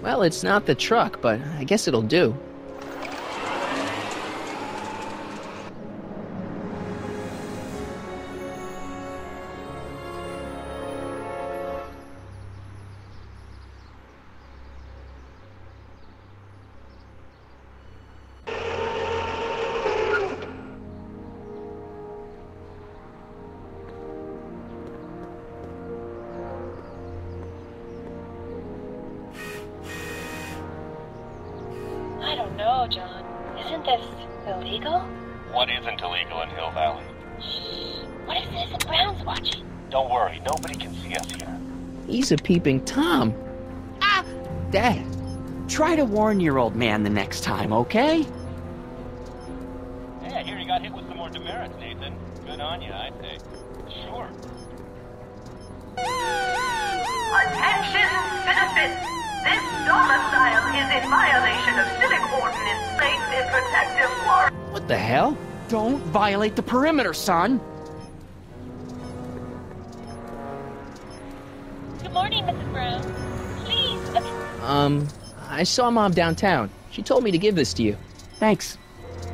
Well, it's not the truck, but I guess it'll do. I don't know, John. Isn't this illegal? What isn't illegal in Hill Valley? Shh. What if Citizen Brown's watching? Don't worry, nobody can see us here. He's a peeping Tom. Ah! Dad. Try to warn your old man the next time, okay? Hey, I hear you got hit with some more demerits, Nathan. Good on you, I'd say. Sure. Attention, citizens! This domicile is in violation of civic ordinance placed in protective quarantine. What the hell? Don't violate the perimeter, son! Good morning, Mrs. Brown. Please. I saw Mom downtown. She told me to give this to you. Thanks.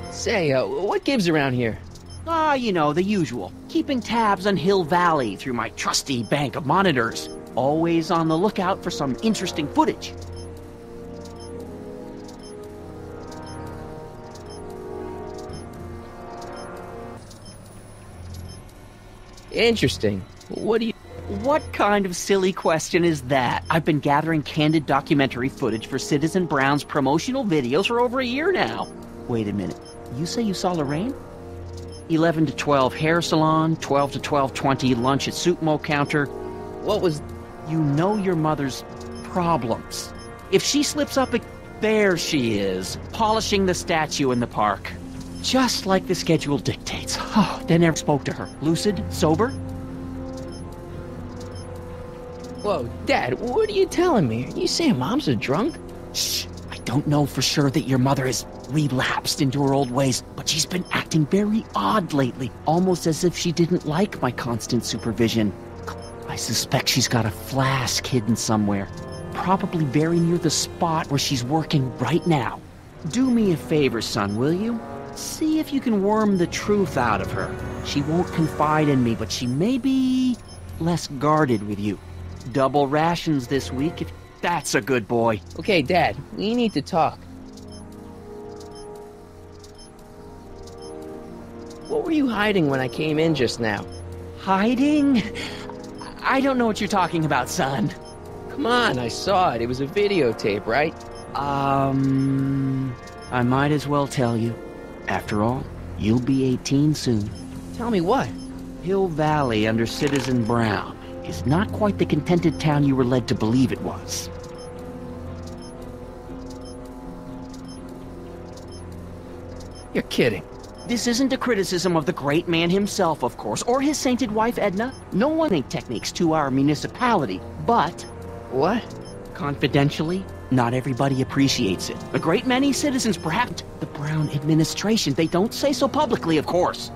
Say, what gives around here? Ah, you know, the usual. Keeping tabs on Hill Valley through my trusty bank of monitors. Always on the lookout for some interesting footage. Interesting. What kind of silly question is that? I've been gathering candid documentary footage for Citizen Brown's promotional videos for over a year now. Wait a minute. You say you saw Lorraine? 11 to 12 hair salon, 12 to 12:20 lunch at Suitmo counter. What was... You know your mother's problems. If she slips up, there she is, polishing the statue in the park. Just like the schedule dictates. Oh, they never spoke to her. Lucid? Sober? Whoa, Dad, what are you telling me? Are you saying Mom's a drunk? Shh. I don't know for sure that your mother has relapsed into her old ways, but she's been acting very odd lately, almost as if she didn't like my constant supervision. I suspect she's got a flask hidden somewhere, probably very near the spot where she's working right now. Do me a favor, son, will you? See if you can worm the truth out of her. She won't confide in me, but she may be less guarded with you. Double rations this week, if that's a good boy. Okay, Dad, we need to talk. What were you hiding when I came in just now? Hiding? I don't know what you're talking about, son. Come on, I saw it. It was a videotape, right? I might as well tell you. After all, you'll be 18 soon. Tell me what? Hill Valley under Citizen Brown is not quite the contented town you were led to believe it was. You're kidding. This isn't a criticism of the great man himself, of course, or his sainted wife, Edna. No one ain't techniques to our municipality, but... What? Confidentially, not everybody appreciates it. A great many citizens, perhaps the Brown administration. They don't say so publicly, of course.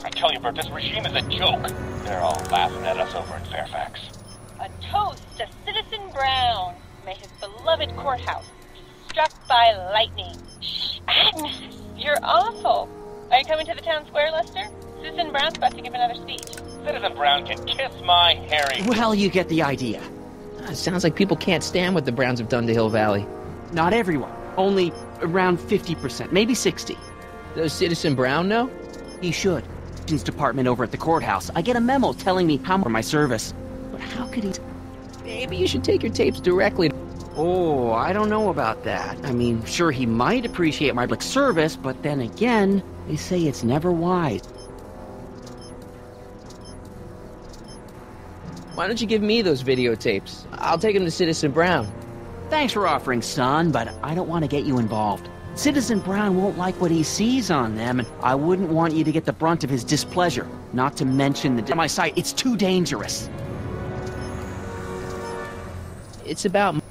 I tell you, Bert, this regime is a joke. They're all laughing at us over in Fairfax. A toast to Citizen Brown. May his beloved courthouse be struck by lightning. Shh, Agnes, you're awful. Are you coming to the town square, Lester? Citizen Brown's about to give another speech. Citizen Brown can kiss my hairy... Well, you get the idea. It sounds like people can't stand what the Browns have done to Hill Valley. Not everyone. Only around 50%, maybe 60. Does Citizen Brown know? He should. Department over at the courthouse. I get a memo telling me how much for my service. But how could he... Maybe you should take your tapes directly. Oh, I don't know about that. I mean, sure, he might appreciate my public service, but then again, they say it's never wise. Why don't you give me those videotapes? I'll take them to Citizen Brown. Thanks for offering, son, but I don't want to get you involved. Citizen Brown won't like what he sees on them, and I wouldn't want you to get the brunt of his displeasure. Not to mention the... my site, it's too dangerous. It's about...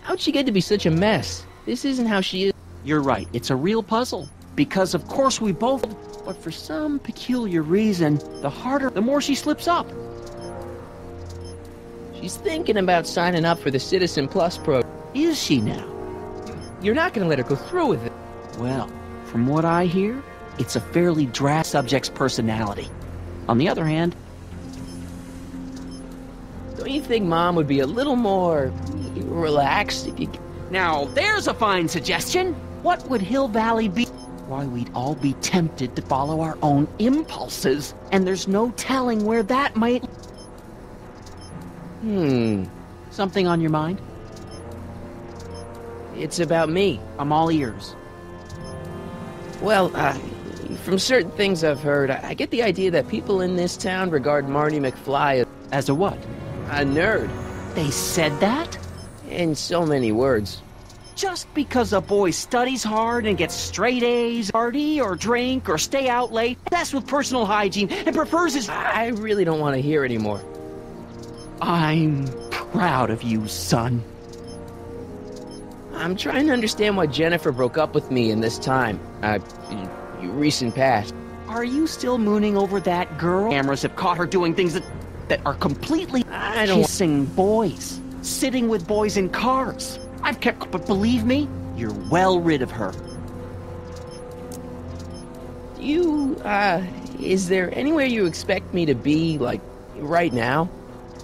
How'd she get to be such a mess? This isn't how she is. You're right, it's a real puzzle. Because of course we both... But for some peculiar reason, the harder, the more she slips up. She's thinking about signing up for the Citizen Plus program. Is she now? You're not gonna let her go through with it. Well, from what I hear, it's a fairly dry subject's personality. On the other hand, Don't you think Mom would be a little more relaxed if you... now there's a fine suggestion. What would Hill Valley be? Why, we'd all be tempted to follow our own impulses, and there's no telling where that might... Something on your mind? It's about me. I'm all ears. Well, from certain things I've heard, I get the idea that people in this town regard Marty McFly As a what? as a nerd. They said that? In so many words. Just because a boy studies hard and gets straight A's, party or drink or stay out late, that's with personal hygiene, and prefers his... I really don't want to hear anymore. I'm proud of you, son. I'm trying to understand why Jennifer broke up with me in this time. Recent past. Are you still mooning over that girl? Cameras have caught her doing things that are completely... I don't... kissing boys, sitting with boys in cars. I've kept... but believe me, you're well rid of her. Is there anywhere you expect me to be, like, right now?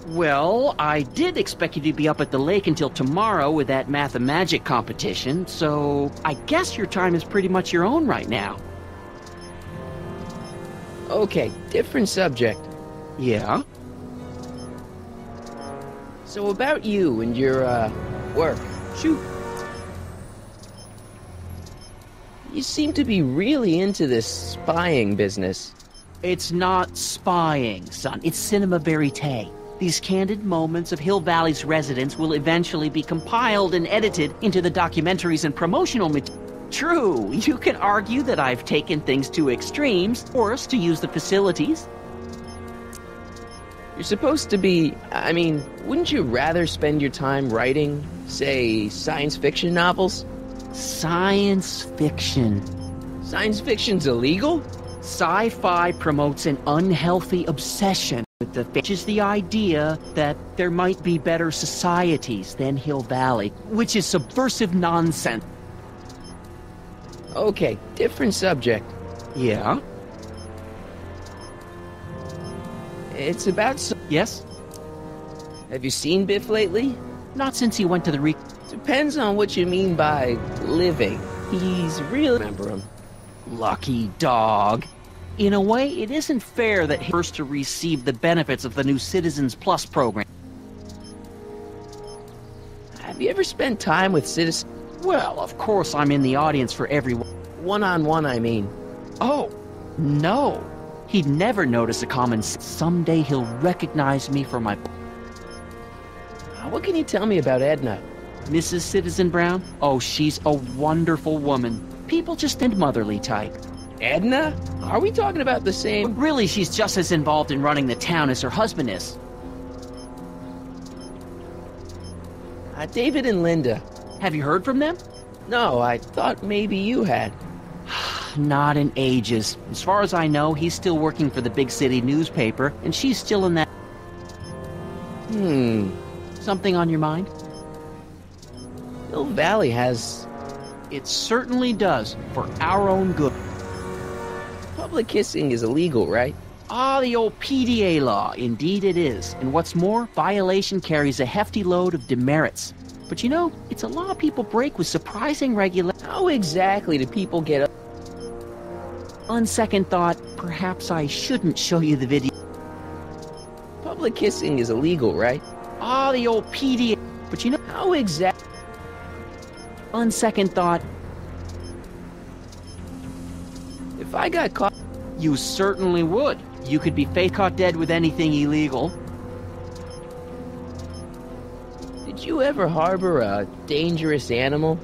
Well, I did expect you to be up at the lake until tomorrow with that math-and-magic competition, so I guess your time is pretty much your own right now. Okay, different subject. Yeah? So about you and your, work. Shoot. You seem to be really into this spying business. It's not spying, son. It's cinema verite. These candid moments of Hill Valley's residents will eventually be compiled and edited into the documentaries and promotional material. True, you can argue that I've taken things to extremes, forced to use the facilities. You're supposed to be... I mean, wouldn't you rather spend your time writing, say, science fiction novels? Science fiction. Science fiction's illegal? Sci-fi promotes an unhealthy obsession with which is the idea that there might be better societies than Hill Valley, which is subversive nonsense. Okay, different subject. Yeah? It's about... Yes? Have you seen Biff lately? Not since he went to the Depends on what you mean by living. He's really... Remember him. Lucky dog. In a way, it isn't fair that he's first to receive the benefits of the new Citizens Plus program. Have you ever spent time with citizens? Well, of course I'm in the audience for everyone. One-on-one, I mean. Oh, no. He'd never notice a common... Someday he'll recognize me for my... What can you tell me about Edna? Mrs. Citizen Brown? Oh, she's a wonderful woman. People just think motherly type. Edna? Are we talking about the same... Really, she's just as involved in running the town as her husband is. David and Linda. Have you heard from them? No, I thought maybe you had. Not in ages. As far as I know, he's still working for the big city newspaper, and she's still in that... Something on your mind? Hill Valley has... It certainly does, for our own good. Public kissing is illegal, right? Ah, the old PDA law. Indeed it is. And what's more, violation carries a hefty load of demerits. But you know, it's a law people break with surprising regularity. How exactly do people get up? On second thought, perhaps I shouldn't show you the video. Public kissing is illegal, right? Ah, the old PDA. But you know, how exactly... On second thought... If I got caught... You certainly would. You could be caught dead with anything illegal. Did you ever harbor a dangerous animal?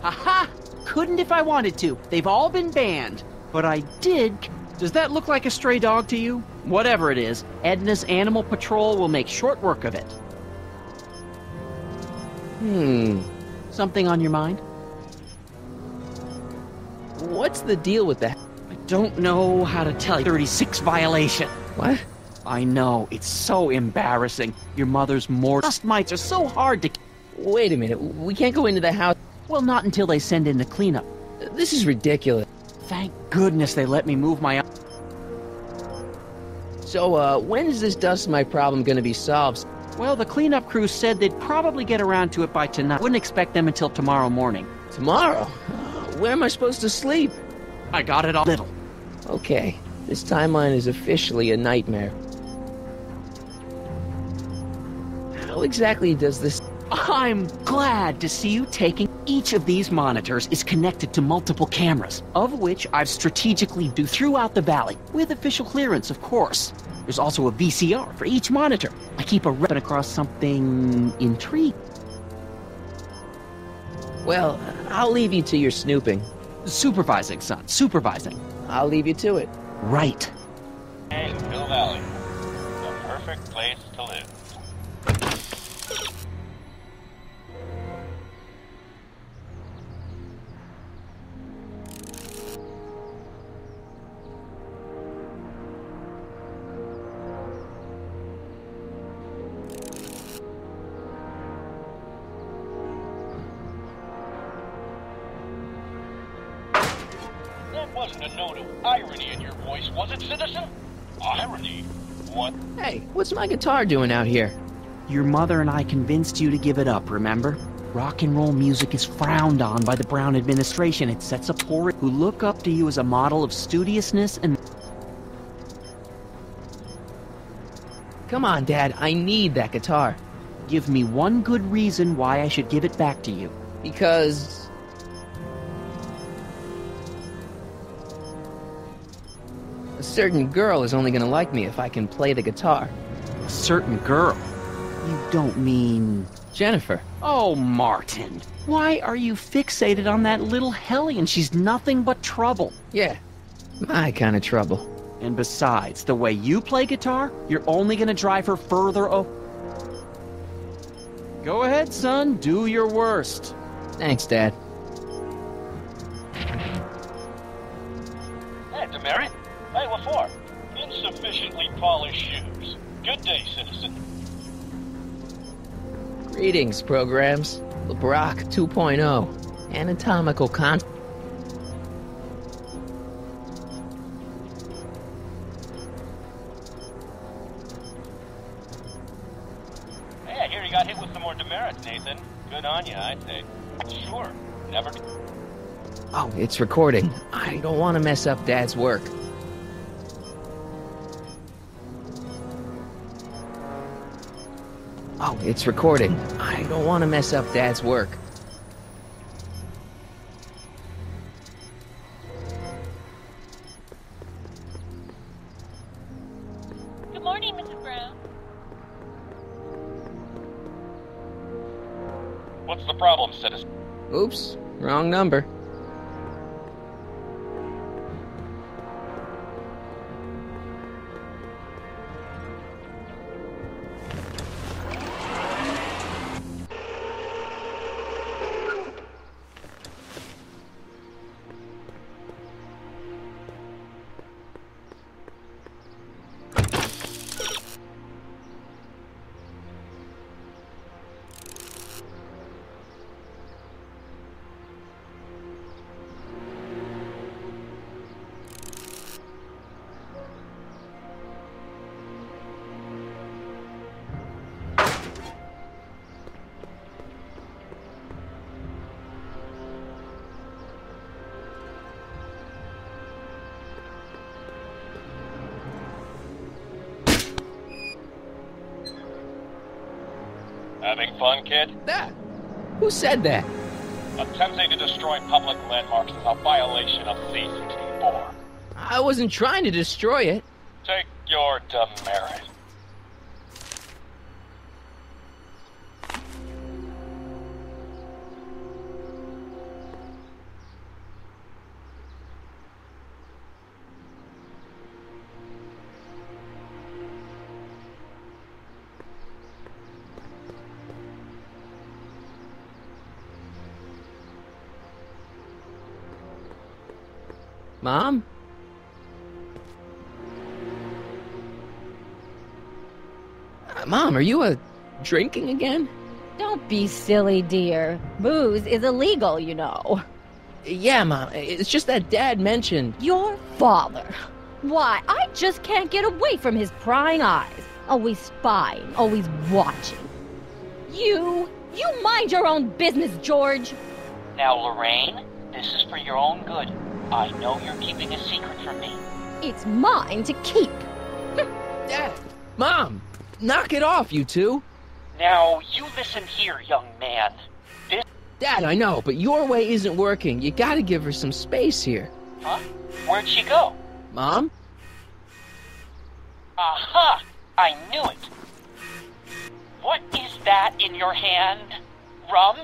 Aha! Couldn't if I wanted to. They've all been banned. But I did... Does that look like a stray dog to you? Whatever it is, Edna's Animal Patrol will make short work of it. Something on your mind? What's the deal with that? I don't know how to tell you. 36 violation. What? I know, it's so embarrassing. Your mother's more dust mites are so hard to... Wait a minute, we can't go into the house. Well, not until they send in the cleanup. This is ridiculous. Thank goodness they let me move my... So, when is this dust mite problem gonna be solved? Well, the cleanup crew said they'd probably get around to it by tonight. Wouldn't expect them until tomorrow morning. Tomorrow? Where am I supposed to sleep? I got it all little. Okay, this timeline is officially a nightmare. How exactly does this... I'm glad to see you taking... Each of these monitors is connected to multiple cameras, of which I've strategically do throughout the valley, with official clearance, of course. There's also a VCR for each monitor. I keep a rep across something intriguing. Well, I'll leave you to your snooping. Supervising, son, supervising. I'll leave you to it. Right. Hey, Hill Valley. The perfect place to live. That wasn't a note of irony in your voice, was it, citizen? Irony? What? Hey, what's my guitar doing out here? Your mother and I convinced you to give it up, remember? Rock and roll music is frowned on by the Brown administration. It sets a poor who look up to you as a model of studiousness and... Come on, Dad, I need that guitar. Give me one good reason why I should give it back to you. Because... a certain girl is only gonna like me if I can play the guitar. A certain girl? You don't mean... Jennifer. Oh, Martin. Why are you fixated on that little hellion? She's nothing but trouble. Yeah, my kind of trouble. And besides, the way you play guitar, you're only gonna drive her further Go ahead, son. Do your worst. Thanks, Dad. Hey, Demerit. Hey, what for? Insufficiently polished shoes. Good day, citizen. Greetings, programs. LeBrock 2.0. Anatomical con... Hey, I hear you got hit with some more demerits, Nathan. Good on you, I'd say. Sure. Never... Oh, it's recording. I don't want to mess up Dad's work. Oh, it's recording. I don't want to mess up Dad's work. Good morning, Mrs. Brown. What's the problem, citizen? Oops, wrong number. Having fun, kid? That? Who said that? Attempting to destroy public landmarks is a violation of C-64. I wasn't trying to destroy it. Take your demerit. Mom? Mom, are you drinking again? Don't be silly, dear. Booze is illegal, you know. Yeah, Mom. It's just that Dad mentioned... Your father. Why, I just can't get away from his prying eyes. Always spying, always watching. You mind your own business, George. Now, Lorraine, this is for your own good. I know you're keeping a secret from me. It's mine to keep. Dad! Mom! Knock it off, you two! Now, you listen here, young man. This... Dad, I know, but your way isn't working. You gotta give her some space here. Huh? Where'd she go? Mom? Aha! I knew it. What is that in your hand? Rum?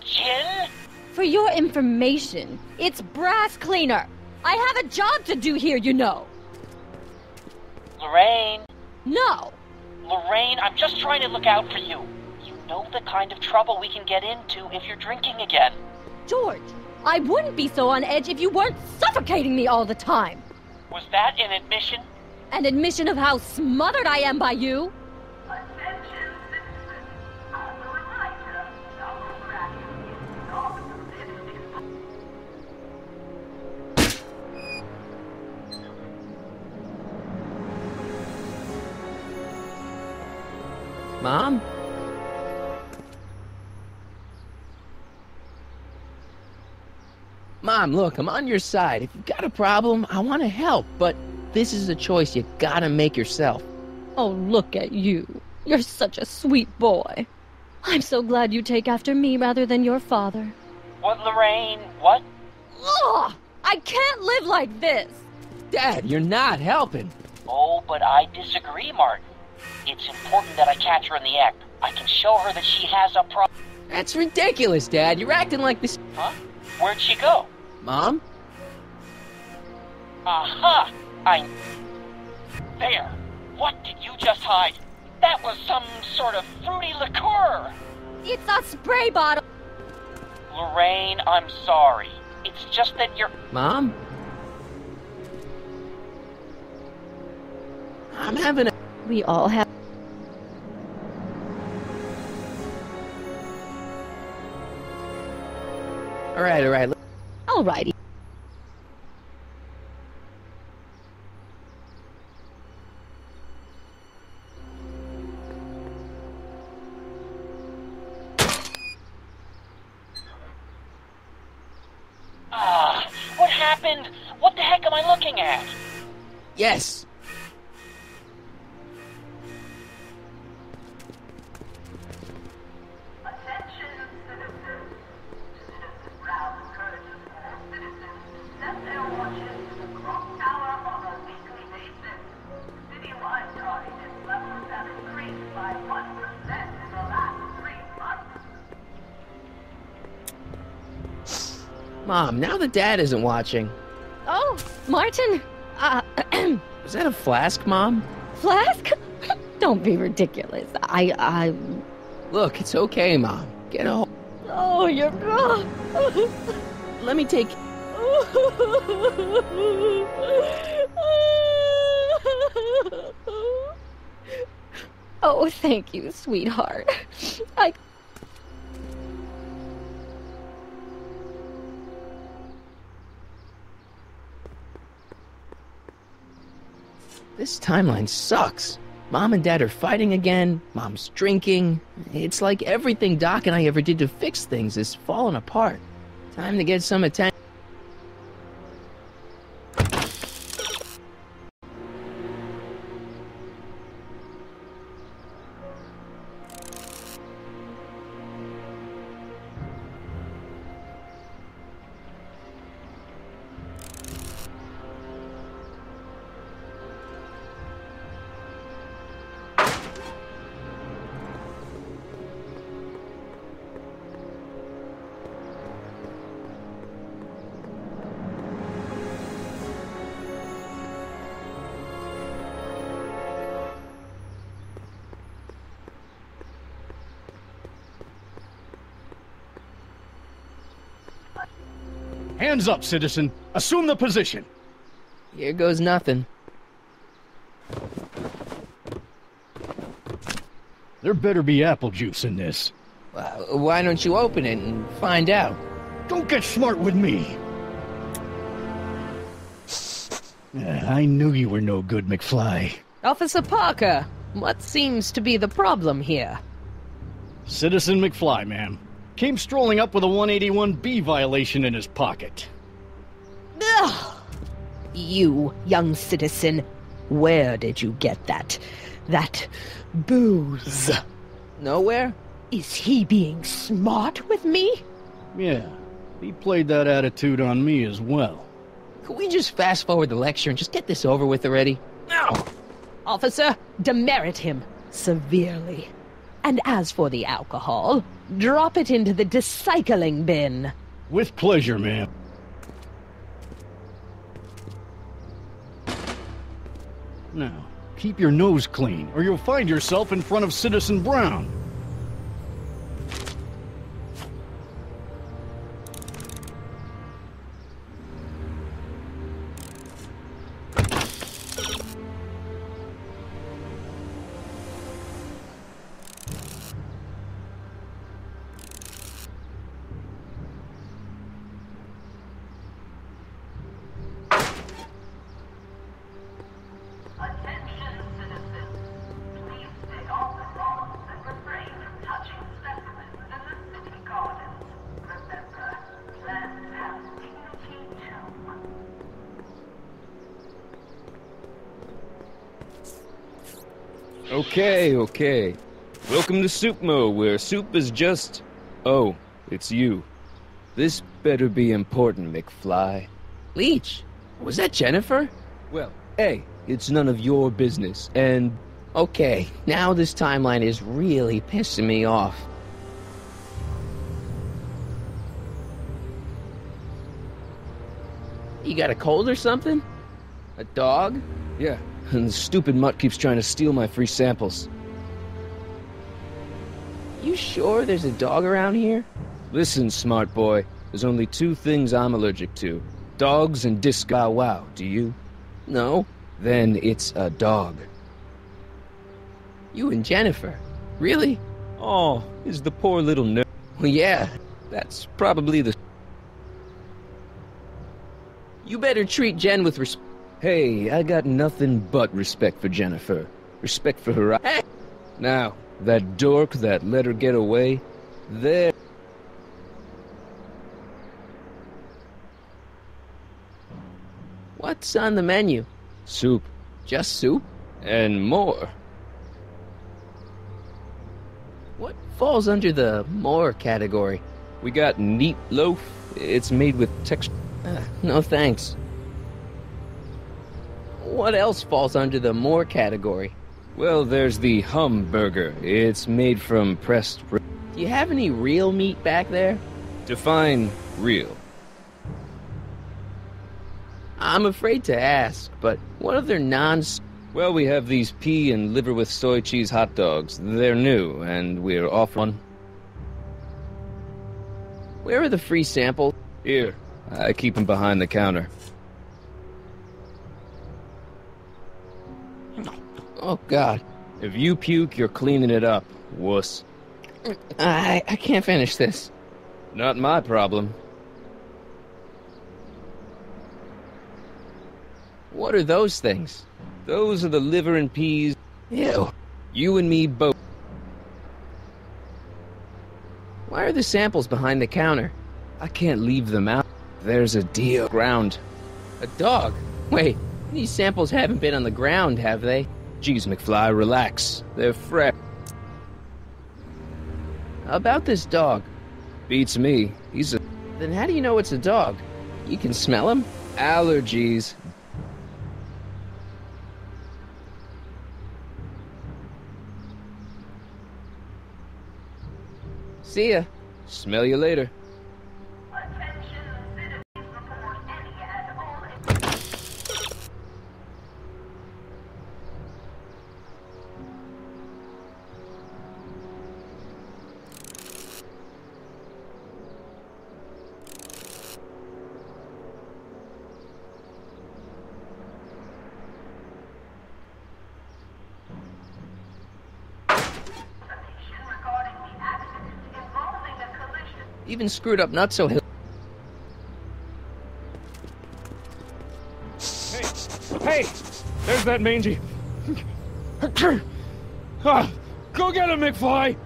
Gin? For your information, it's brass cleaner. I have a job to do here, you know. Lorraine? No. Lorraine, I'm just trying to look out for you. You know the kind of trouble we can get into if you're drinking again. George, I wouldn't be so on edge if you weren't suffocating me all the time. Was that an admission? An admission of how smothered I am by you? Attention, citizens. As a reminder, our bracket is not permitted. Mom? Mom, look, I'm on your side. If you've got a problem, I want to help, but this is a choice you gotta make yourself. Oh, look at you. You're such a sweet boy. I'm so glad you take after me rather than your father. What, Lorraine? What? Ugh! I can't live like this! Dad, you're not helping. Oh, but I disagree, Martin. It's important that I catch her in the act. I can show her that she has a problem. That's ridiculous, Dad. You're acting like this... Huh? Where'd she go? Mom? Aha! There! What did you just hide? That was some sort of fruity liqueur! It's a spray bottle! Lorraine, I'm sorry. It's just that you're... Mom? I'm having a... We all have... Alright. Alrighty. What happened? What the heck am I looking at? Yes. Attention, citizens. Citizens Brown encourages all citizens to set their watches to the clock tower on a weekly basis. Citywide tardiness levels have increased by 1% in the last 3 months. Mom, now that Dad isn't watching... Oh, Martin, Was that a flask, Mom? Flask? Don't be ridiculous. Look, it's okay, Mom. Get a hold... Oh, you're... Let me take... Oh, thank you, sweetheart. This timeline sucks. Mom and Dad are fighting again. Mom's drinking. It's like everything Doc and I ever did to fix things is falling apart. Time to get some attention. Hands up, citizen. Assume the position. Here goes nothing. There better be apple juice in this. Why don't you open it and find out? Don't get smart with me! I knew you were no good, McFly. Officer Parker, what seems to be the problem here? Citizen McFly, ma'am. Came strolling up with a 181B violation in his pocket. Ugh! You, young citizen, where did you get that booze? Nowhere? Is he being smart with me? Yeah, he played that attitude on me as well. Could we just fast forward the lecture and just get this over with already? No! Officer, demerit him severely. And as for the alcohol, drop it into the recycling bin. With pleasure, ma'am. Now, keep your nose clean, or you'll find yourself in front of Citizen Brown. Attention, citizens. Please stay off the lawns and refrain from touching specimens in the city gardens. Remember, plants have dignity too. Okay. Welcome to Soupmo, where soup is just... Oh, it's you. This better be important, McFly. Leech, was that Jennifer? Well, hey, it's none of your business, and... Okay, now this timeline is really pissing me off. You got a cold or something? A dog? Yeah, and the stupid mutt keeps trying to steal my free samples. You sure there's a dog around here? Listen, smart boy, there's only two things I'm allergic to. Dogs and disco wow, do you? No. Then it's a dog. You and Jennifer? Really? Oh, is the poor little nerd. Well, yeah. That's probably the... You better treat Jen with respect. Hey, I got nothing but respect for Jennifer. Respect for her... Hey! Now, that dork that let her get away, there... What's on the menu? Soup. Just soup? And more. What falls under the more category? We got neat loaf. It's made with texture. No thanks. What else falls under the more category? Well, there's the Humburger. It's made from pressed... Do you have any real meat back there? Define real. I'm afraid to ask, but what other Well, we have these pea and liver with soy cheese hot dogs. They're new, and we're off one. Where are the free samples? Here, I keep them behind the counter. Oh, God. If you puke, you're cleaning it up, wuss. I can't finish this. Not my problem. What are those things? Those are the liver and peas. Ew. You and me both. Why are the samples behind the counter? I can't leave them out. There's a deal. Ground. A dog? Wait, these samples haven't been on the ground, have they? Jeez, McFly, relax. They're fresh. About this dog. Beats me. He's a... Then how do you know it's a dog? You can smell him? Allergies. See ya. Smell you later. Attention, citizens, report any and all... Even screwed up Nutso Hill. Hey! There's that mangy. Ah, go get him, McFly!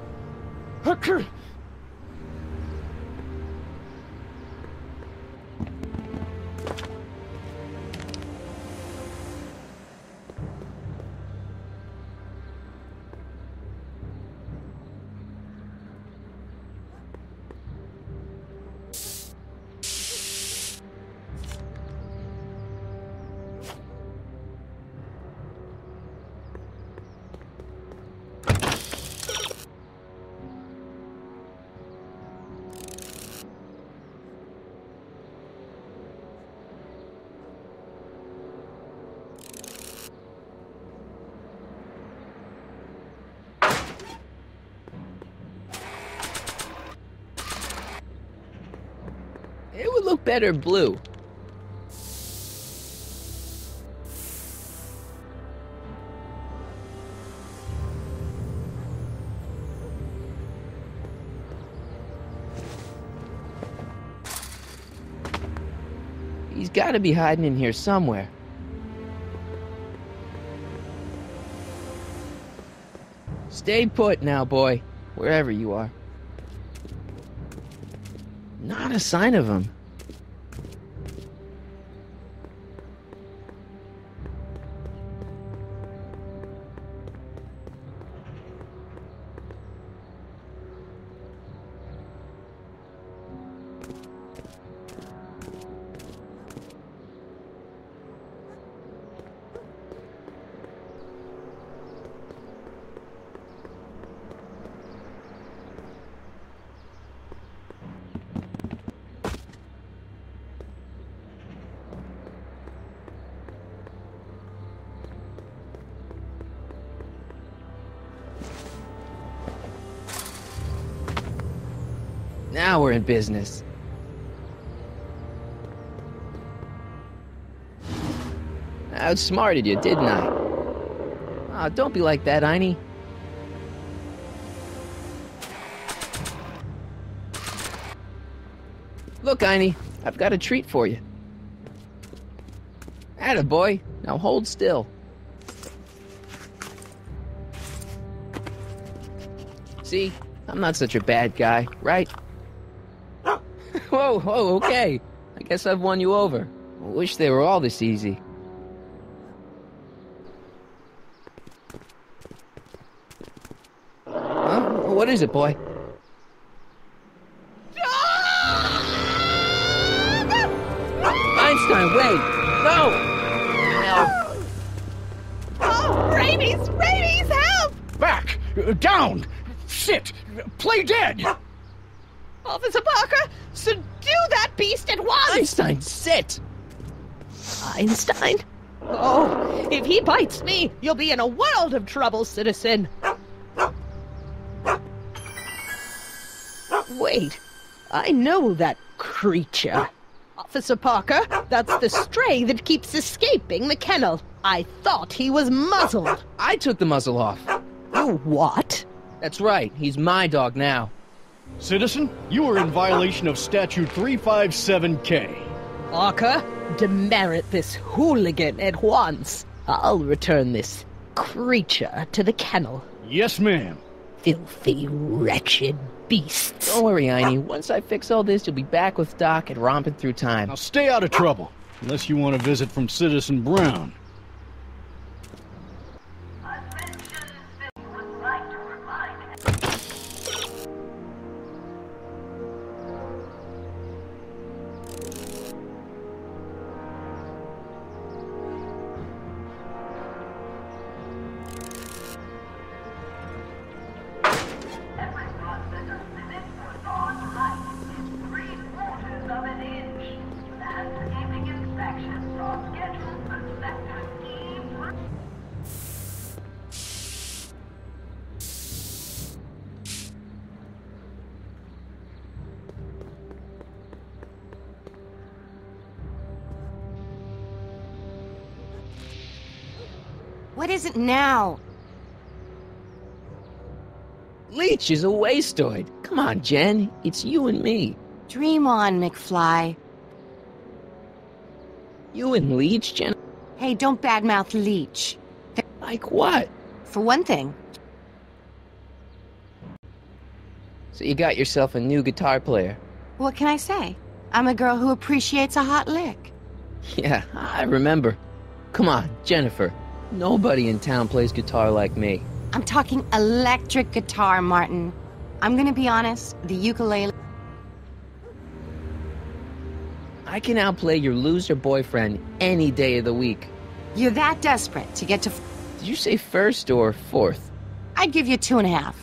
It would look better blue. He's got to be hiding in here somewhere. Stay put now, boy, wherever you are. Not a sign of him. Now we're in business. I outsmarted you, didn't I? Oh, don't be like that, Einie. Look, Einie, I've got a treat for you. Attaboy, now hold still. See, I'm not such a bad guy, right? Whoa, okay. I guess I've won you over. I wish they were all this easy. Huh? What is it, boy? Einstein, wait! No! No! Oh, rabies! Rabies, help! Back! Down! Sit! Play dead! Officer Parker, subdue that beast at once! Einstein, sit! Einstein? Oh, if he bites me, you'll be in a world of trouble, citizen. Wait, I know that creature. Officer Parker, that's the stray that keeps escaping the kennel. I thought he was muzzled. I took the muzzle off. You what? That's right, he's my dog now. Citizen, you are in violation of Statute 357K. Parker, demerit this hooligan at once. I'll return this creature to the kennel. Yes, ma'am. Filthy, wretched beasts. Don't worry, Einie. Once I fix all this, you'll be back with Doc and romping through time. Now stay out of trouble, unless you want a visit from Citizen Brown. Would like to remind everyone that a minute was on light is 3/4 of an inch. Landscaping inspections are scheduled for Sector E. What is it now? Leech is a wastoid. Come on, Jen. It's you and me. Dream on, McFly. You and Leech, Jen? Hey, don't badmouth Leech. Like what? For one thing. So you got yourself a new guitar player. What can I say? I'm a girl who appreciates a hot lick. Yeah, I remember. Come on, Jennifer. Nobody in town plays guitar like me. I'm talking electric guitar, Martin. I'm gonna be honest, the ukulele... I can outplay your loser boyfriend any day of the week. You're that desperate to get to... Did you say first or fourth? I'd give you 2.5.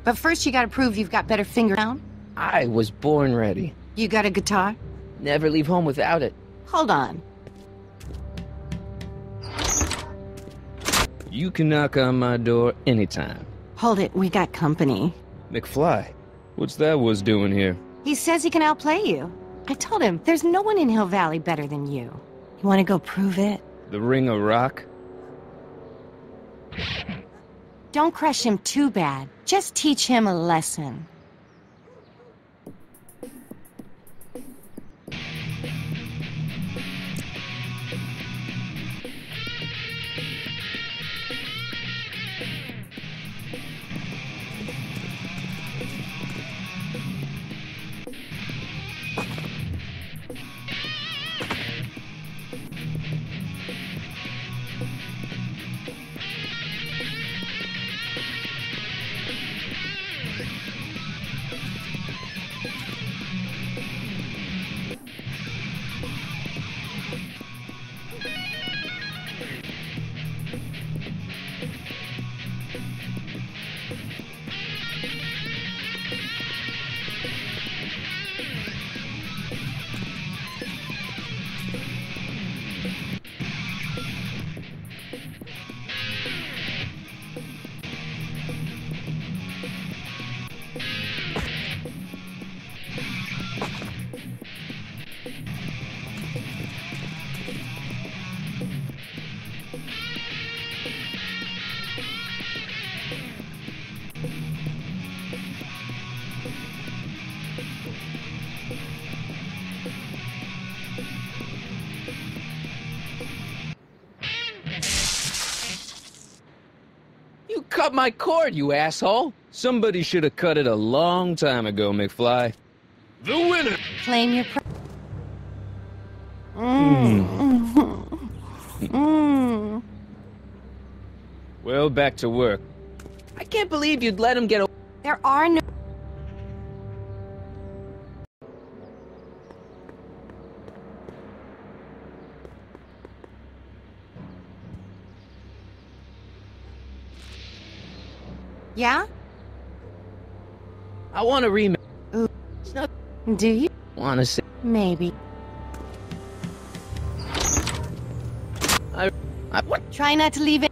But first you gotta prove you've got better finger down. I was born ready. You got a guitar? Never leave home without it. Hold on. You can knock on my door anytime. Hold it, we got company. McFly, what's that was doing here? He says he can outplay you. I told him, there's no one in Hill Valley better than you. You wanna go prove it? The Ring of Rock? Don't crush him too bad. Just teach him a lesson. You cut my cord, you asshole! Somebody should have cut it a long time ago, McFly. The winner! Claim your... Well, back to work. I can't believe you'd let him get away. There are no... Yeah? I want to remake. Ooh. It's not... Do you? Want to say... Maybe. What? Try not to leave it...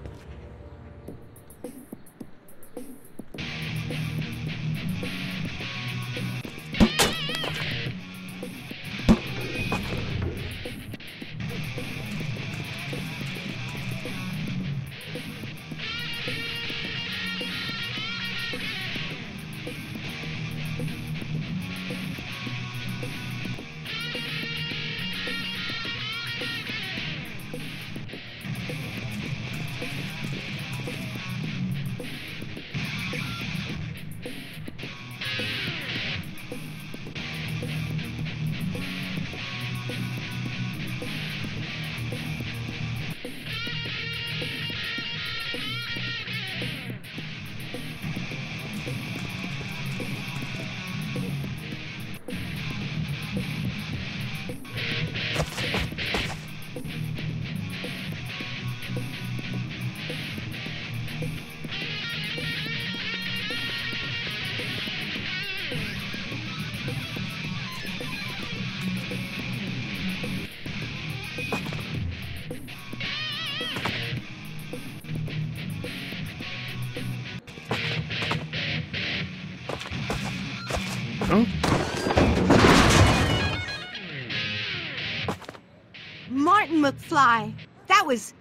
Martin McFly, that was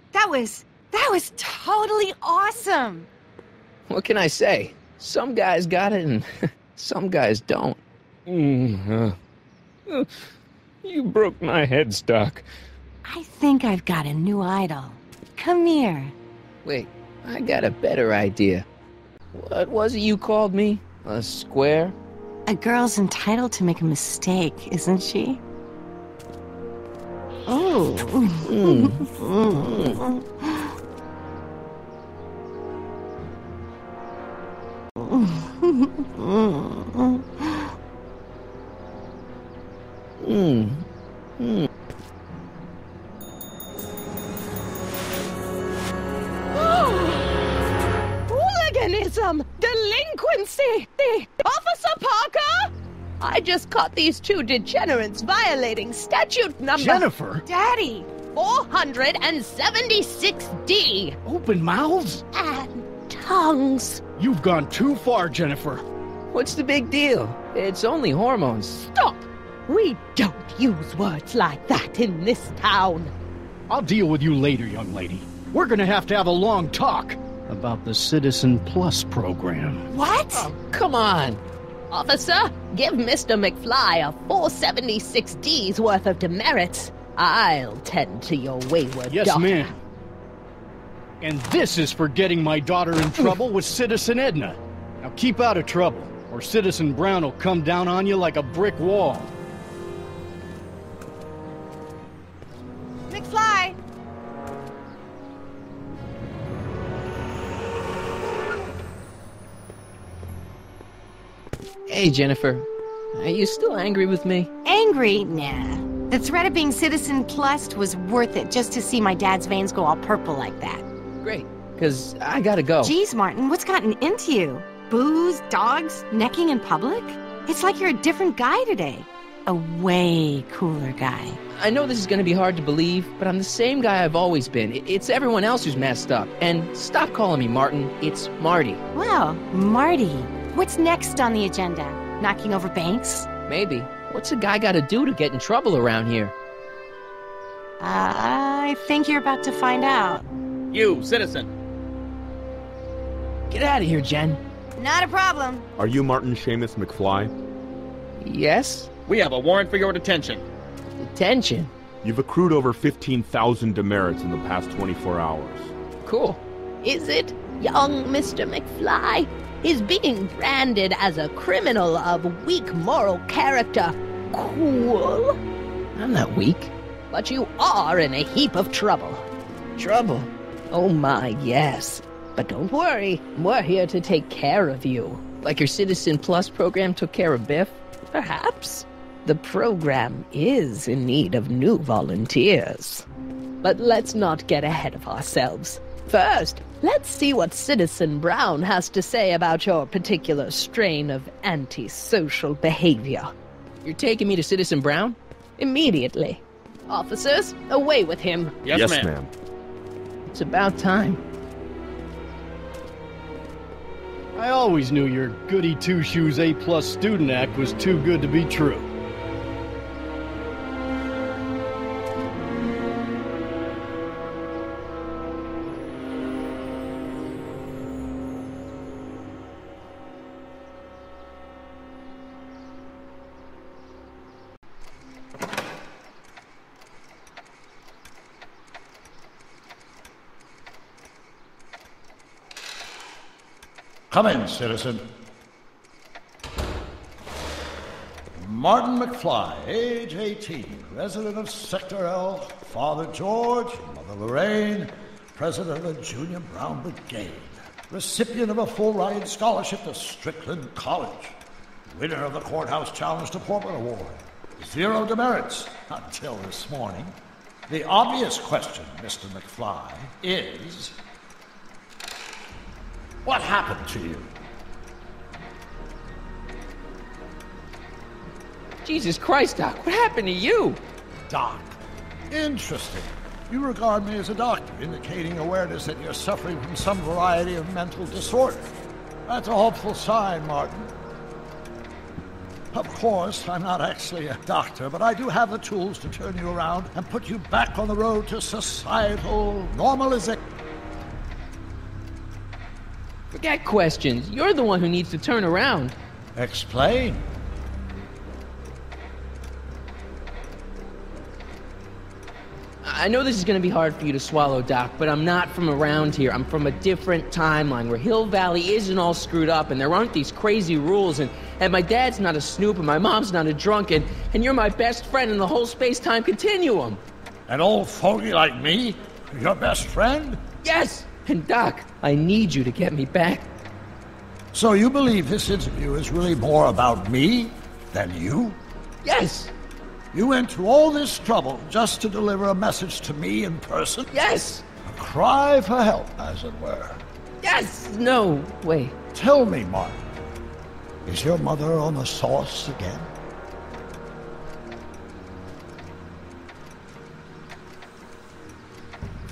totally awesome. What can I say? Some guys got it and Some guys don't. You broke my headstock. I think I've got a new idol. Come here. Wait, I got a better idea. What was it you called me? A square? A girl's entitled to make a mistake, isn't she? Oh. Hooliganism! Delinquency! Officer Parker! I just caught these two degenerates violating statute number... Jennifer! Daddy! 476D! Open mouths? And tongues. You've gone too far, Jennifer. What's the big deal? It's only hormones. Stop! We don't use words like that in this town. I'll deal with you later, young lady. We're gonna have a long talk about the Citizen Plus program. What? Oh, come on. Officer, give Mr. McFly a 476D's worth of demerits. I'll tend to your wayward Yes, daughter. ma'am. And this is for getting my daughter in trouble with Citizen Edna. Now keep out of trouble, or Citizen Brown will come down on you like a brick wall. McFly! Hey, Jennifer. Are you still angry with me? Angry? Nah. The threat of being Citizen Plus was worth it just to see my dad's veins go all purple like that. Great, because I gotta go. Geez, Martin, what's gotten into you? Booze, dogs, necking in public? It's like you're a different guy today. A way cooler guy. I know this is gonna be hard to believe, but I'm the same guy I've always been. It's everyone else who's messed up. And stop calling me Martin. It's Marty. Well, Marty, what's next on the agenda? Knocking over banks? Maybe. What's a guy gotta do to get in trouble around here? I think you're about to find out. You, citizen. Get out of here, Jen. Not a problem. Are you Martin Seamus McFly? Yes? We have a warrant for your detention. Detention? You've accrued over 15,000 demerits in the past 24 hours. Cool. Is it, young Mr. McFly? Is being branded as a criminal of weak moral character cool? I'm not weak. But you are in a heap of trouble. Trouble? Oh my, yes. But don't worry, we're here to take care of you. Like your Citizen Plus program took care of Biff? Perhaps. The program is in need of new volunteers. But let's not get ahead of ourselves. First, let's see what Citizen Brown has to say about your particular strain of antisocial behavior. You're taking me to Citizen Brown? Immediately. Officers, away with him. Yes, ma'am. It's about time. I always knew your goody two-shoes A+ student act was too good to be true. Come in, citizen. Martin McFly, age 18, resident of Sector L, Father George, Mother Lorraine, president of the Junior Brown Brigade, recipient of a full-ride scholarship to Strickland College, winner of the Courthouse Challenge to Portman Award, 0 demerits until this morning. The obvious question, Mr. McFly, is... what happened to you? Jesus Christ, Doc, what happened to you? Doc. Interesting. You regard me as a doctor, indicating awareness that you're suffering from some variety of mental disorder. That's a hopeful sign, Martin. Of course, I'm not actually a doctor, but I do have the tools to turn you around and put you back on the road to societal normalization. Forget questions. You're the one who needs to turn around. Explain. I know this is gonna be hard for you to swallow, Doc, but I'm not from around here. I'm from a different timeline where Hill Valley isn't all screwed up and there aren't these crazy rules and my dad's not a snoop and my mom's not a drunk and you're my best friend in the whole space-time continuum. An old fogey like me? Your best friend? Yes! And Doc, I need you to get me back. So you believe this interview is really more about me than you? Yes! You went to all this trouble just to deliver a message to me in person? Yes! A cry for help, as it were. Yes! No, wait. Tell me, Martin, is your mother on the sauce again?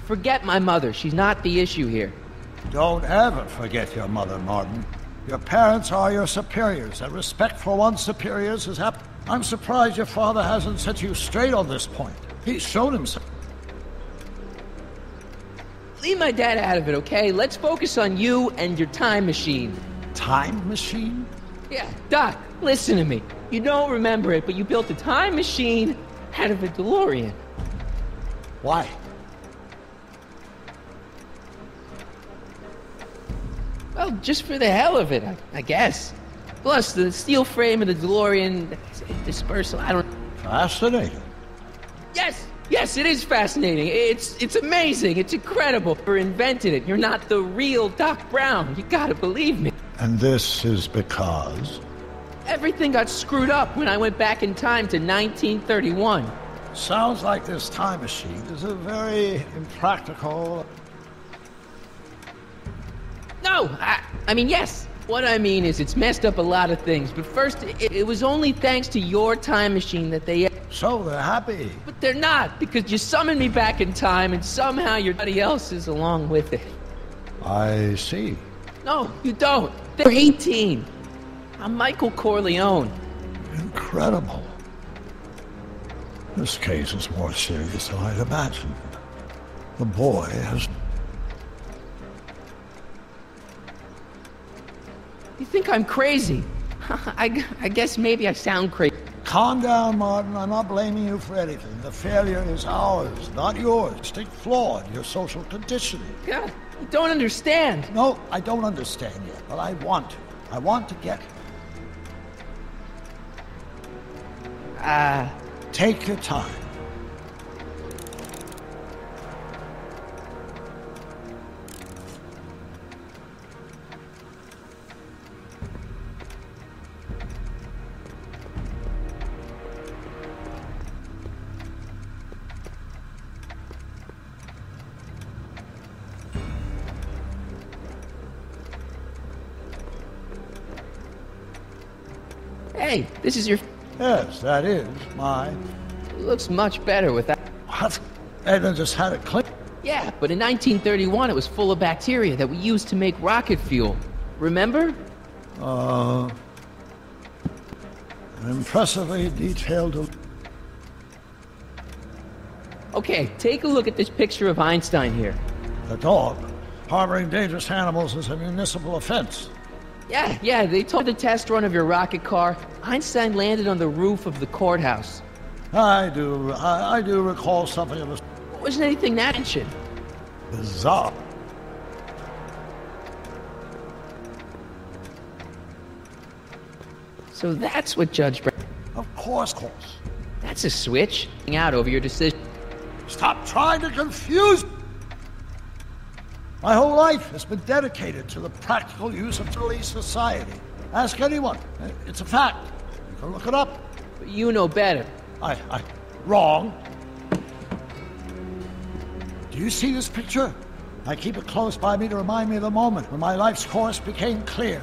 Forget my mother. She's not the issue here. Don't ever forget your mother, Martin. Your parents are your superiors, and respect for one's superiors is happening. I'm surprised your father hasn't set you straight on this point. He's shown himself. Leave my dad out of it, okay? Let's focus on you and your time machine. Time machine? Yeah, Doc, listen to me. You don't remember it, but you built a time machine out of a DeLorean. Why? Well, just for the hell of it, I guess. Plus, the steel frame of the DeLorean, dispersal, I don't... Fascinating. Yes, it is fascinating. It's amazing. It's incredible. You invented it. You're not the real Doc Brown. You gotta believe me. And this is because? Everything got screwed up when I went back in time to 1931. Sounds like this time machine is a very impractical... No, I mean, yes. What I mean is it's messed up a lot of things. But first, it was only thanks to your time machine that they... So they're happy. But they're not, because you summoned me back in time and somehow everybody else is along with it. I see. No, you don't. They're 18. I'm Michael Corleone. Incredible. This case is more serious than I'd imagined. The boy has... You think I'm crazy? I guess maybe I sound crazy. Calm down, Martin. I'm not blaming you for anything. The failure is ours, not yours. Distinct flaw in your social conditioning. God, you don't understand. No, I don't understand yet, but I want to. I want to get it. Take your time. Hey, this is your... Yes, that is mine. It looks much better without... What? Edna just had it clean. Yeah, but in 1931 it was full of bacteria that we used to make rocket fuel. Remember? An impressively detailed... Okay, take a look at this picture of Einstein here. The dog. Harboring dangerous animals is a municipal offense. Yeah, they told the test run of your rocket car. Einstein landed on the roof of the courthouse. I do recall something of a... Wasn't anything that ancient. Bizarre. So that's what Judge Brown... Of course. That's a switch. Out over your decision. Stop trying to confuse me. My whole life has been dedicated to the practical use of today's society. Ask anyone. It's a fact. You can look it up. But you know better. Wrong. Do you see this picture? I keep it close by me to remind me of the moment when my life's course became clear.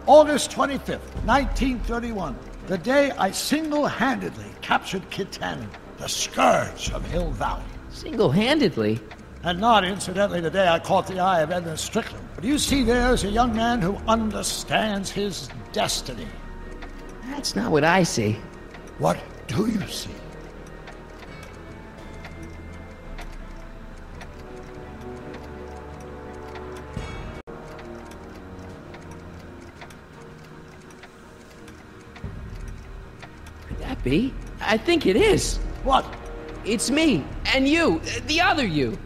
August 25th, 1931. The day I single-handedly captured Kit Tannen, the scourge of Hill Valley. Single-handedly? And not, incidentally, the day I caught the eye of Edna Strickland. But you see there is a young man who understands his destiny. That's not what I see. What do you see? be. I think it is. What? It's me, and you, the other you.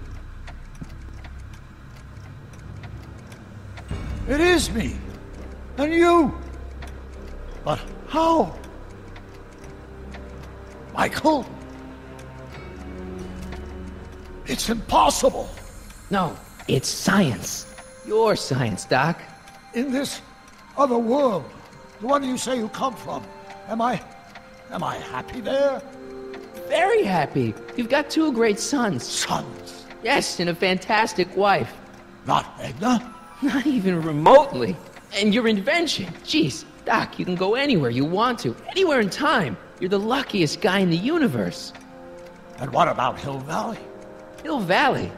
It is me. And you. But how? Michael? It's impossible. No, it's science. Your science, Doc. In this other world, the one you say you come from, am I happy there? Very happy. You've got 2 great sons. Sons? Yes, and a fantastic wife. Not Edna? Not even remotely. And your invention. Jeez, Doc, you can go anywhere you want to. Anywhere in time. You're the luckiest guy in the universe. And what about Hill Valley? Hill Valley?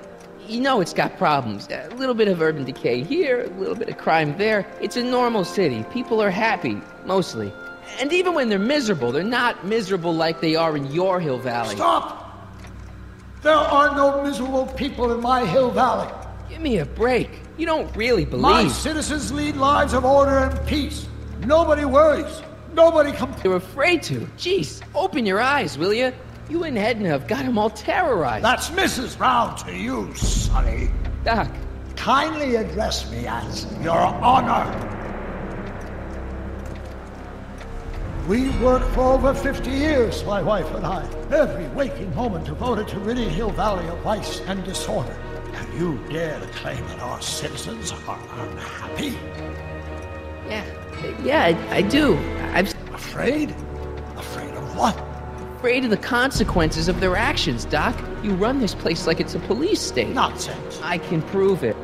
You know it's got problems. A little bit of urban decay here, a little bit of crime there. It's a normal city. People are happy, mostly. And even when they're miserable, they're not miserable like they are in your Hill Valley. Stop! There are no miserable people in my Hill Valley. Give me a break. You don't really believe... My citizens lead lives of order and peace. Nobody worries. Nobody complains. You're afraid to. Jeez, open your eyes, will you? You and Edna have got them all terrorized. That's Mrs. Brown to you, Sonny. Doc. Kindly address me as Your Honor. We worked for over 50 years, my wife and I. Every waking moment devoted to ridding Hill Valley of vice and disorder. And you dare to claim that our citizens are unhappy? Yeah, I do. I'm afraid? Afraid of what? Afraid of the consequences of their actions, Doc. You run this place like it's a police state. Nonsense. I can prove it.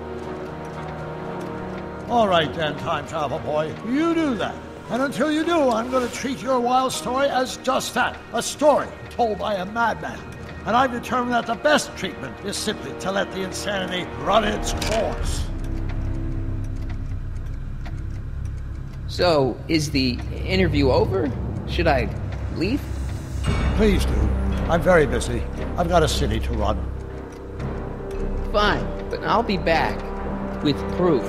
All right then, time travel boy. You do that. And until you do, I'm going to treat your wild story as just that. A story told by a madman. And I've determined that the best treatment is simply to let the insanity run its course. So, is the interview over? Should I leave? Please do. I'm very busy. I've got a city to run. Fine, but I'll be back with proof.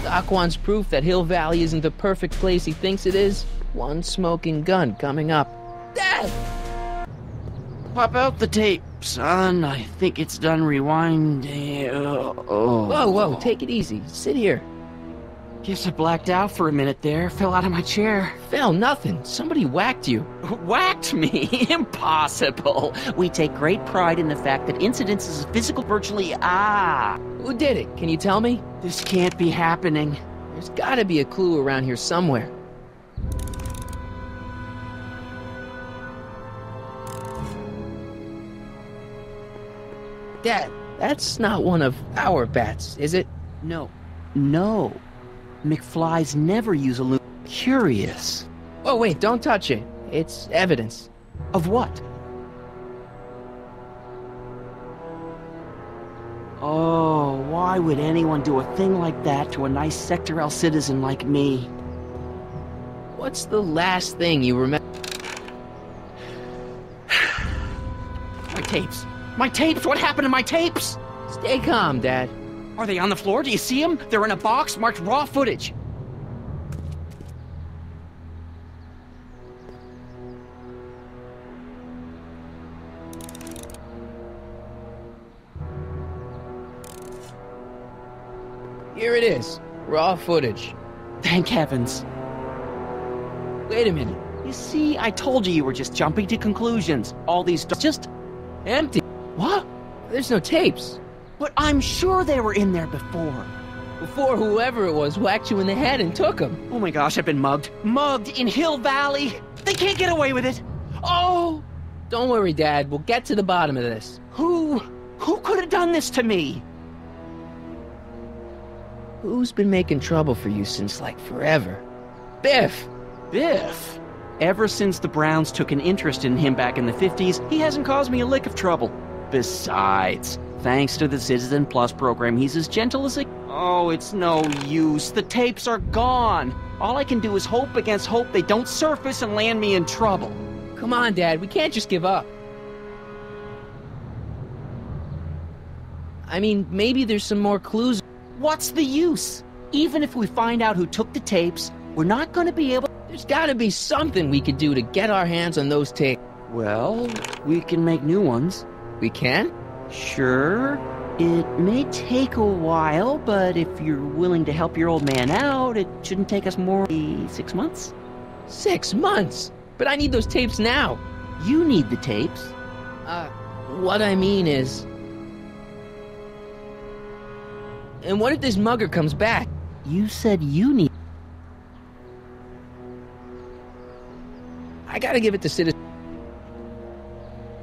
Doc wants proof that Hill Valley isn't the perfect place he thinks it is. One smoking gun coming up. Dad! Pop out the tape, son. I think it's done rewinding. Whoa, take it easy. Sit here. Guess I blacked out for a minute there. Fell out of my chair. Fell nothing. Somebody whacked you. Whacked me? Impossible. We take great pride in the fact that incidences of physical virtually... Who did it? Can you tell me? This can't be happening. There's gotta be a clue around here somewhere. Dad, that's not one of our bats, is it? No. McFlys never use a Curious. Oh, wait, don't touch it. It's evidence. Of what? Oh, why would anyone do a thing like that to a nice Sector L citizen like me? What's the last thing you remember? My tapes! My tapes! What happened to my tapes? Stay calm, Dad. Are they on the floor? Do you see them? They're in a box marked raw footage. Here it is. Raw footage. Thank heavens. Wait a minute. You see, I told you were just jumping to conclusions. All these just empty. What? There's no tapes. But I'm sure they were in there before. Before whoever it was whacked you in the head and took them. Oh my gosh, I've been mugged. Mugged in Hill Valley. They can't get away with it. Oh! Don't worry, Dad. We'll get to the bottom of this. Who could have done this to me? Who's been making trouble for you since, like, forever? Biff! Biff? Ever since the Browns took an interest in him back in the 50s, he hasn't caused me a lick of trouble. Besides, Thanks to the Citizen Plus program, he's as gentle as a... Oh, it's no use. The tapes are gone. All I can do is hope against hope they don't surface and land me in trouble. Come on, Dad, we can't just give up. I mean, maybe there's some more clues. What's the use? Even if we find out who took the tapes, we're not going to be able... There's gotta be something we could do to get our hands on those tapes. Well, we can make new ones. We can? Sure. It may take a while, but if you're willing to help your old man out, it shouldn't take us more than 6 months. 6 months? But I need those tapes now. You need the tapes. What I mean is... And what if this mugger comes back? You said you need... I gotta give it to Citizen.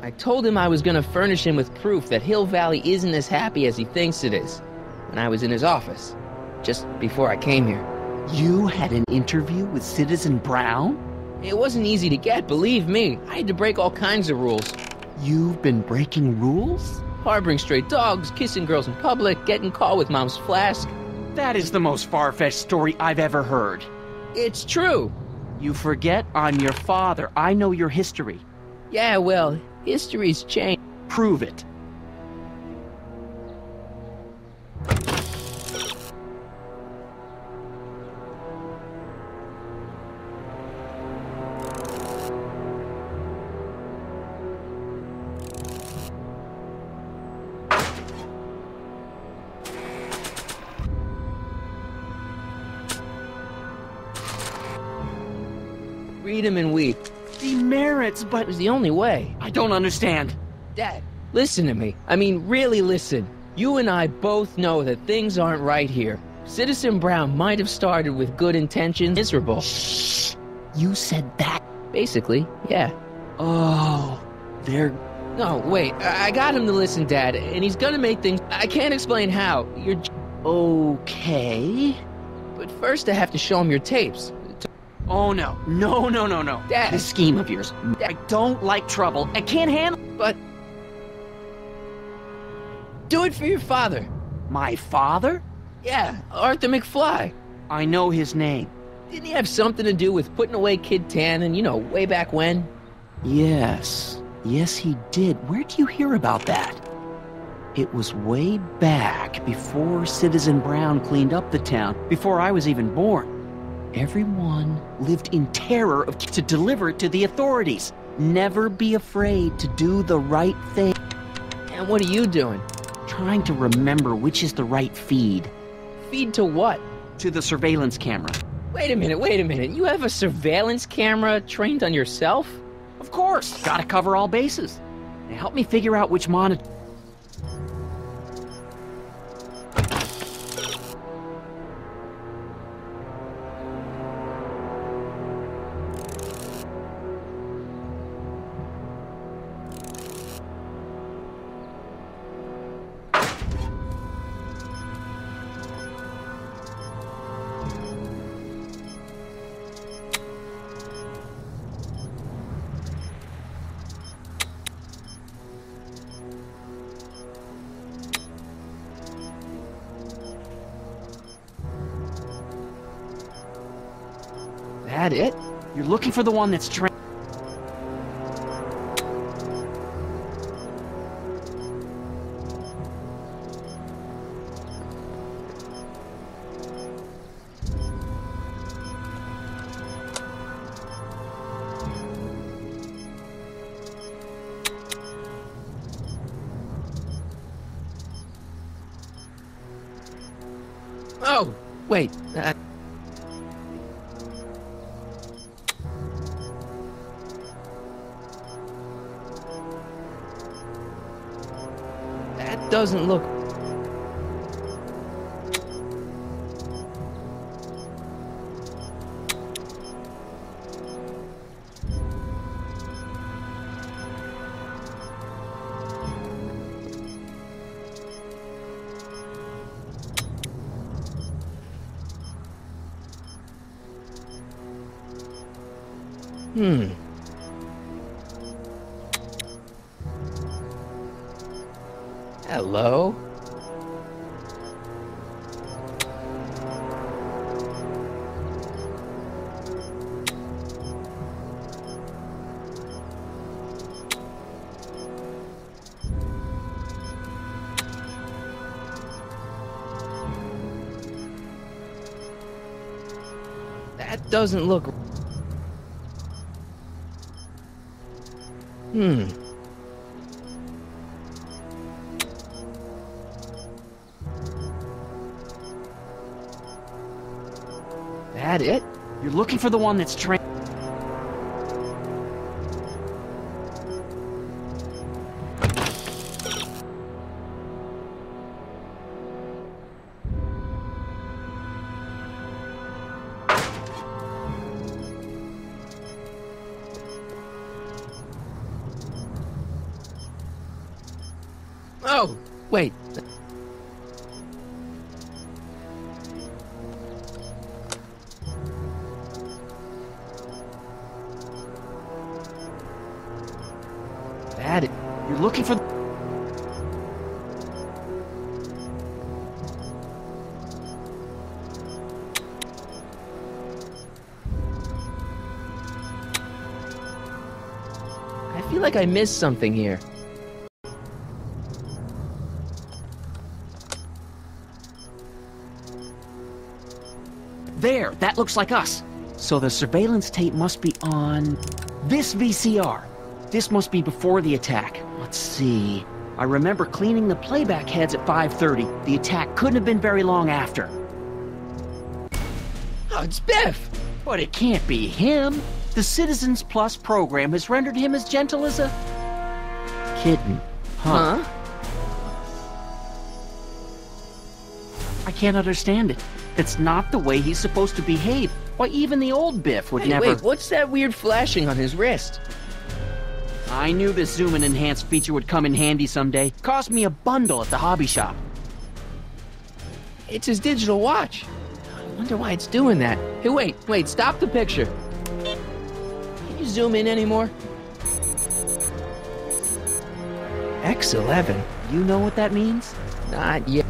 I told him I was gonna furnish him with proof that Hill Valley isn't as happy as he thinks it is when I was in his office, just before I came here. You had an interview with Citizen Brown? It wasn't easy to get, believe me. I had to break all kinds of rules. You've been breaking rules? Harboring stray dogs, kissing girls in public, getting caught with Mom's flask. That is the most far-fetched story I've ever heard. It's true. You forget I'm your father. I know your history. Yeah, well, history's changed. Prove it. Read him and weep. Demerits, but... It was the only way. I don't understand. Dad, listen to me. I mean, really listen. You and I both know that things aren't right here. Citizen Brown might have started with good intentions. Miserable. Shh. You said that? Basically, yeah. Oh, they're... No, wait. I got him to listen, Dad, and he's gonna make things... I can't explain how. You're... Okay. But first I have to show him your tapes. Oh, no. No. Dad. This scheme of yours. I don't like trouble. I can't handle... But... Do it for your father. My father? Yeah, Arthur McFly. I know his name. Didn't he have something to do with putting away Kid Tannen, you know, way back when? Yes. Yes, he did. Where'd you hear about that? It was way back before Citizen Brown cleaned up the town, before I was even born. Everyone lived in terror of to deliver it to the authorities. Never be afraid to do the right thing. And what are you doing? Trying to remember which is the right feed. Feed to what? To the surveillance camera. Wait a minute. You have a surveillance camera trained on yourself? Of course. Gotta cover all bases. Now help me figure out which monitor... That it? You're looking for the one that's trained. Oh, wait. That doesn't look... Hello? That doesn't look... That it? You're looking for the one that's trained. Oh, wait. That it. You're looking for... I feel like I missed something here. There, that looks like us. So the surveillance tape must be on this VCR. This must be before the attack. Let's see. I remember cleaning the playback heads at 5:30. The attack couldn't have been very long after. Oh, it's Biff! But it can't be him. The Citizens Plus program has rendered him as gentle as a kitten. Huh? I can't understand it. That's not the way he's supposed to behave. Why, even the old Biff would never... Wait, what's that weird flashing on his wrist? I knew this zoom and enhance feature would come in handy someday. Cost me a bundle at the hobby shop. It's his digital watch. I wonder why it's doing that. Hey, wait, stop the picture. Can you zoom in anymore? X11. You know what that means? Not yet.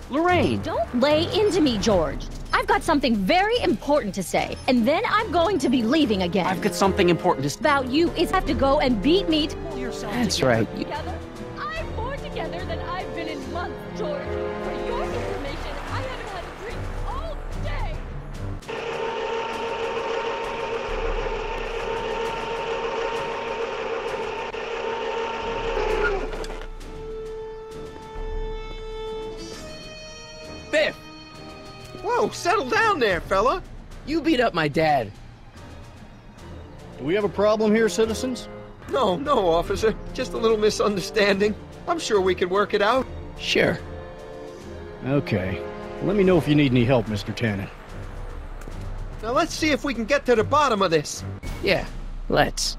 Lorraine! Don't lay into me, George. I've got something very important to say, and then I'm going to be leaving again. I've got something important to say. About you is have to go and beat me to pull yourself That's together. right. Together? I'm more together than I've been in months, George. For your information, I haven't had a drink all day. Biff! Whoa, settle down there, fella! You beat up my dad. Do we have a problem here, citizens? No, officer. Just a little misunderstanding. I'm sure we can work it out. Sure. Okay. Let me know if you need any help, Mr. Tannen. Now let's see if we can get to the bottom of this. Yeah, let's.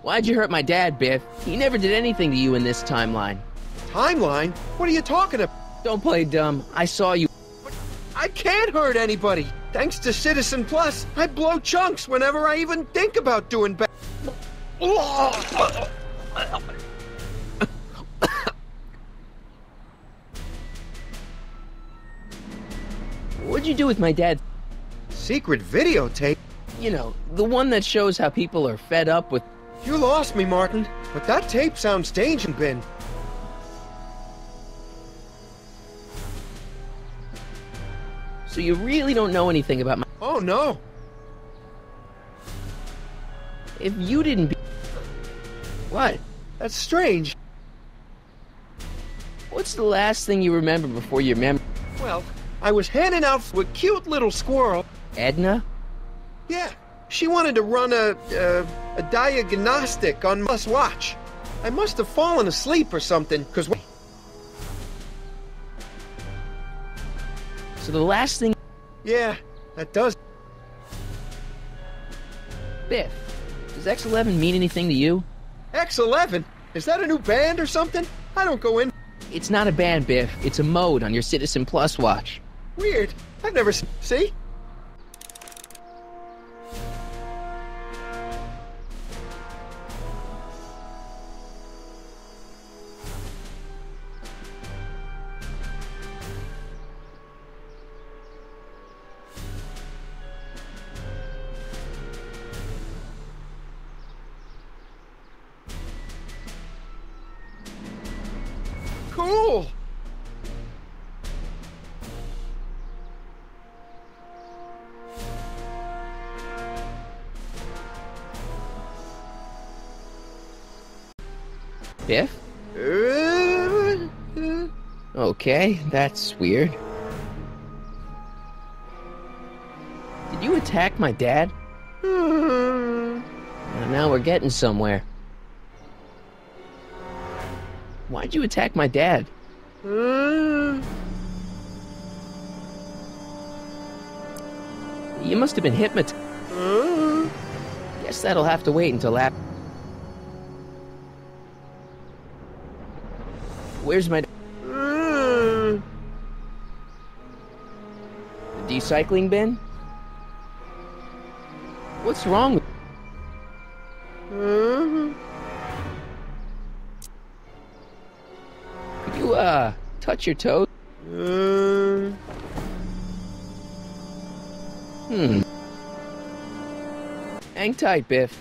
Why'd you hurt my dad, Biff? He never did anything to you in this timeline. Timeline? What are you talking about? Don't play dumb. I saw you. I can't hurt anybody. Thanks to Citizen Plus, I blow chunks whenever I even think about doing bad. What'd you do with my dad's secret videotape? You know, the one that shows how people are fed up with... You lost me, Martin, but that tape sounds danger bin. So you really don't know anything about my... Oh, no. If you didn't be... What? That's strange. What's the last thing you remember before your memory... Well, I was handing out for a cute little squirrel. Edna? Yeah. She wanted to run a diagnostic on my watch. I must have fallen asleep or something, because... So the last thing... Yeah, that does. Biff, does X11 mean anything to you? X11? Is that a new band or something? I don't go in... It's not a band, Biff. It's a mode on your Citizen Plus watch. Weird. I've never seen... See? cool. Biff? Okay, that's weird. Did you attack my dad? Well, now we're getting somewhere. Why'd you attack my dad? You must have been hypnotized. Guess that'll have to wait until after. Where's my... The recycling bin? What's wrong with... Could you, touch your toes? Hang tight, Biff.